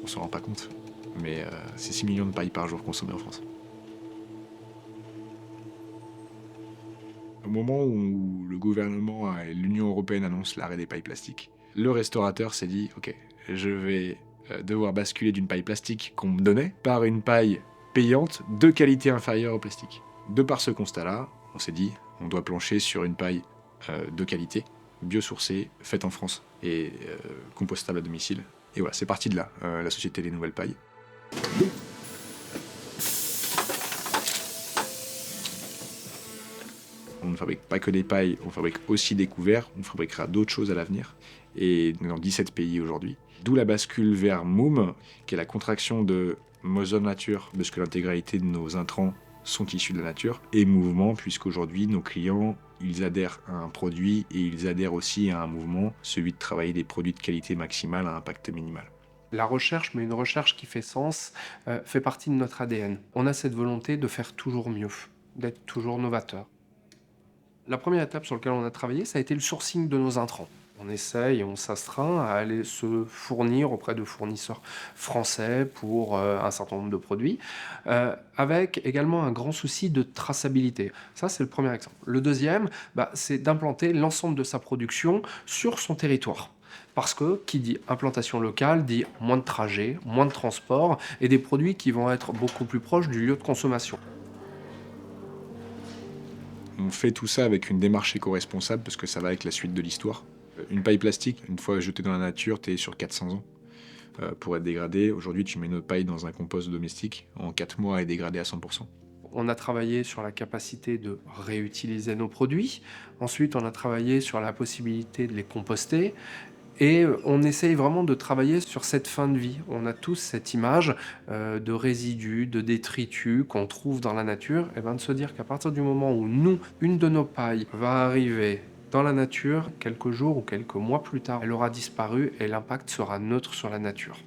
On s'en rend pas compte, mais c'est 6 millions de pailles par jour consommées en France. Au moment où le gouvernement et l'Union européenne annoncent l'arrêt des pailles plastiques, le restaurateur s'est dit « Ok, je vais devoir basculer d'une paille plastique qu'on me donnait par une paille payante de qualité inférieure au plastique. » De par ce constat-là, on s'est dit « On doit plancher sur une paille de qualité, biosourcée, faite en France et compostable à domicile. » Et voilà, c'est parti de là, la Société des Nouvelles Pailles. On ne fabrique pas que des pailles, on fabrique aussi des couverts, on fabriquera d'autres choses à l'avenir, et dans 17 pays aujourd'hui. D'où la bascule vers Moom, qui est la contraction de Mother Nature, parce que l'intégralité de nos intrants sont issus de la nature, et mouvement, puisqu'aujourd'hui nos clients, ils adhèrent à un produit, et ils adhèrent aussi à un mouvement, celui de travailler des produits de qualité maximale à impact minimal. La recherche, mais une recherche qui fait sens, fait partie de notre ADN. On a cette volonté de faire toujours mieux, d'être toujours novateur. La première étape sur laquelle on a travaillé, ça a été le sourcing de nos intrants. On essaye et on s'astreint à aller se fournir auprès de fournisseurs français pour un certain nombre de produits, avec également un grand souci de traçabilité. Ça, c'est le premier exemple. Le deuxième, c'est d'implanter l'ensemble de sa production sur son territoire. Parce que qui dit implantation locale dit moins de trajets, moins de transport et des produits qui vont être beaucoup plus proches du lieu de consommation. On fait tout ça avec une démarche éco-responsable parce que ça va avec la suite de l'histoire. Une paille plastique, une fois jetée dans la nature, t'es sur 400 ans pour être dégradée. Aujourd'hui, tu mets une paille dans un compost domestique, en 4 mois, elle est dégradée à 100%. On a travaillé sur la capacité de réutiliser nos produits. Ensuite, on a travaillé sur la possibilité de les composter. Et on essaye vraiment de travailler sur cette fin de vie. On a tous cette image de résidus, de détritus qu'on trouve dans la nature, et de se dire qu'à partir du moment où nous, une de nos pailles va arriver dans la nature, quelques jours ou quelques mois plus tard, elle aura disparu et l'impact sera neutre sur la nature.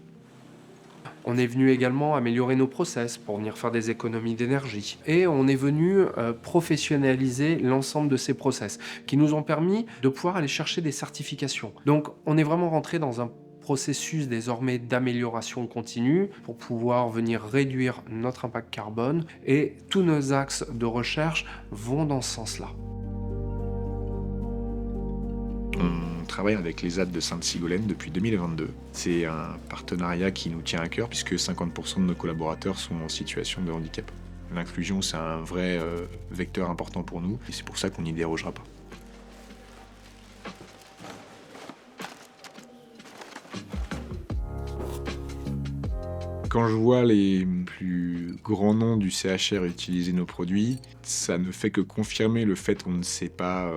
On est venu également améliorer nos process pour venir faire des économies d'énergie. Et on est venu professionnaliser l'ensemble de ces process qui nous ont permis de pouvoir aller chercher des certifications. Donc on est vraiment rentré dans un processus désormais d'amélioration continue pour pouvoir venir réduire notre impact carbone et tous nos axes de recherche vont dans ce sens-là. On travaille avec les ZAD de Sainte-Sigolène depuis 2022. C'est un partenariat qui nous tient à cœur puisque 50% de nos collaborateurs sont en situation de handicap. L'inclusion, c'est un vrai vecteur important pour nous et c'est pour ça qu'on n'y dérogera pas. Quand je vois les plus grands noms du CHR utiliser nos produits, ça ne fait que confirmer le fait qu'on ne s'est pas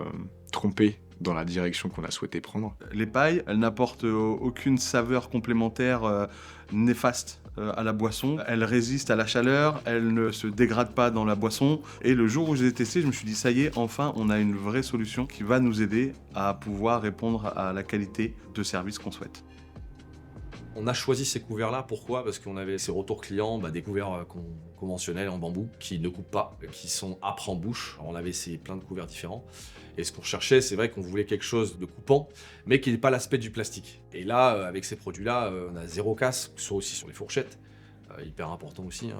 trompé dans la direction qu'on a souhaité prendre. Les pailles, elles n'apportent aucune saveur complémentaire néfaste à la boisson. Elles résistent à la chaleur, elles ne se dégradent pas dans la boisson. Et le jour où je les ai testées, je me suis dit, ça y est, enfin, on a une vraie solution qui va nous aider à pouvoir répondre à la qualité de service qu'on souhaite. On a choisi ces couverts-là, pourquoi? Parce qu'on avait ces retours clients, des couverts conventionnels en bambou, qui ne coupent pas, qui sont âpres en bouche. Alors on avait plein de couverts différents. Et ce qu'on recherchait, c'est vrai qu'on voulait quelque chose de coupant, mais qui n'ait pas l'aspect du plastique. Et là, avec ces produits-là, on a zéro casse, soit aussi sur les fourchettes, hyper important aussi,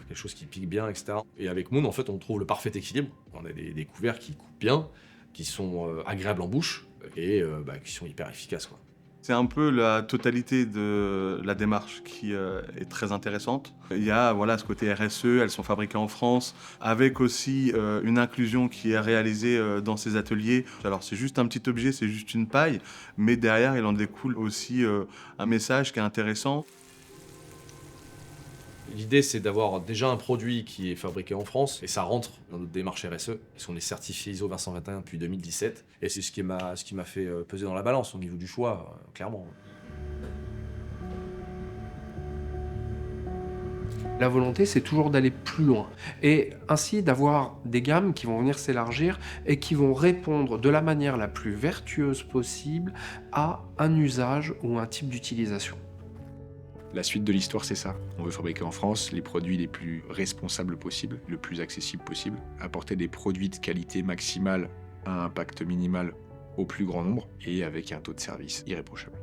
quelque chose qui pique bien, etc. Et avec Moon, en fait, on trouve le parfait équilibre. On a des couverts qui coupent bien, qui sont agréables en bouche, et qui sont hyper efficaces, quoi. C'est un peu la totalité de la démarche qui est très intéressante. Il y a ce côté RSE, elles sont fabriquées en France, avec aussi une inclusion qui est réalisée dans ces ateliers. Alors c'est juste un petit objet, c'est juste une paille, mais derrière il en découle aussi un message qui est intéressant. L'idée, c'est d'avoir déjà un produit qui est fabriqué en France, et ça rentre dans notre démarche RSE, parce qu'on est certifié ISO 20021 depuis 2017, et c'est ce qui m'a fait peser dans la balance au niveau du choix, clairement. La volonté, c'est toujours d'aller plus loin, et ainsi d'avoir des gammes qui vont venir s'élargir et qui vont répondre de la manière la plus vertueuse possible à un usage ou un type d'utilisation. La suite de l'histoire, c'est ça. On veut fabriquer en France les produits les plus responsables possibles, le plus accessible possible, apporter des produits de qualité maximale à un impact minimal au plus grand nombre et avec un taux de service irréprochable.